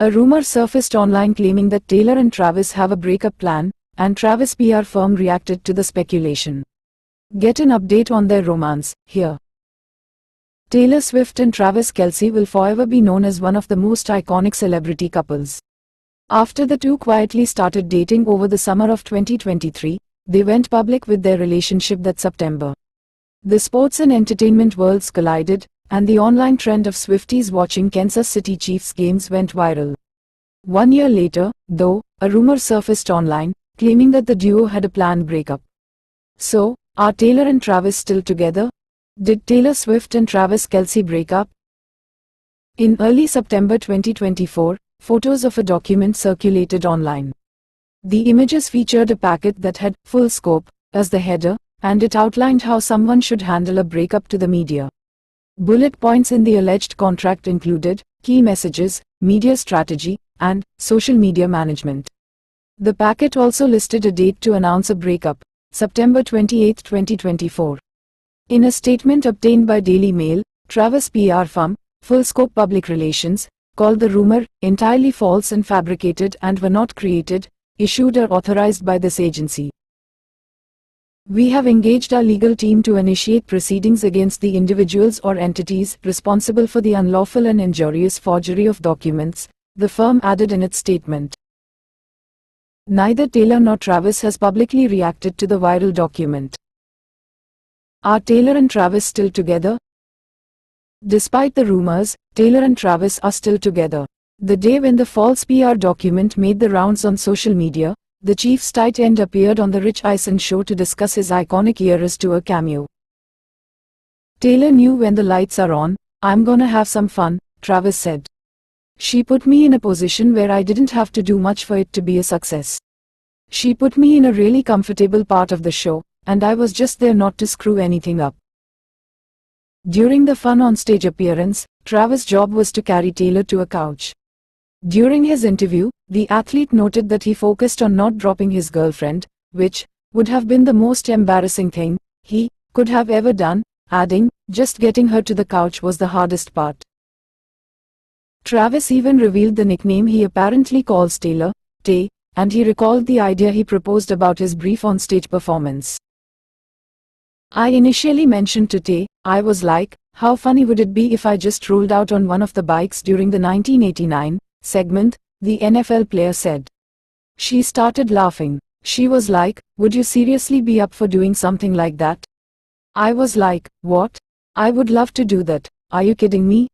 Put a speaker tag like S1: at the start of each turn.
S1: A rumor surfaced online claiming that Taylor and Travis have a breakup plan, and Travis' PR firm reacted to the speculation. Get an update on their romance, here. Taylor Swift and Travis Kelce will forever be known as one of the most iconic celebrity couples. After the two quietly started dating over the summer of 2023, they went public with their relationship that September. The sports and entertainment worlds collided, and the online trend of Swifties watching Kansas City Chiefs games went viral. 1 year later, though, a rumor surfaced online, claiming that the duo had a planned breakup. So, are Taylor and Travis still together? Did Taylor Swift and Travis Kelce break up? In early September 2024, photos of a document circulated online. The images featured a packet that had "full scope" as the header, and it outlined how someone should handle a breakup to the media. Bullet points in the alleged contract included key messages, media strategy, and social media management. The packet also listed a date to announce a breakup, September 28, 2024. In a statement obtained by Daily Mail, Travis' PR firm, Full Scope Public Relations, called the rumor entirely false and fabricated and were not created, issued or authorized by this agency. We have engaged our legal team to initiate proceedings against the individuals or entities responsible for the unlawful and injurious forgery of documents, the firm added in its statement. Neither Taylor nor Travis has publicly reacted to the viral document. Are Taylor and Travis still together? Despite the rumors, Taylor and Travis are still together. The day when the false PR document made the rounds on social media, the Chiefs tight end appeared on The Rich Eisen show to discuss his iconic Eras Tour cameo. Taylor knew when the lights are on, I'm gonna have some fun, Travis said. She put me in a position where I didn't have to do much for it to be a success. She put me in a really comfortable part of the show, and I was just there not to screw anything up. During the fun on-stage appearance, Travis' job was to carry Taylor to a couch. During his interview, the athlete noted that he focused on not dropping his girlfriend, which would have been the most embarrassing thing he could have ever done, adding, just getting her to the couch was the hardest part. Travis even revealed the nickname he apparently calls Taylor, Tay, and he recalled the idea he proposed about his brief on-stage performance. I initially mentioned to Tay, I was like, how funny would it be if I just rolled out on one of the bikes during the 1989 segment, the NFL player said. She started laughing. She was like, would you seriously be up for doing something like that? I was like, what? I would love to do that. Are you kidding me?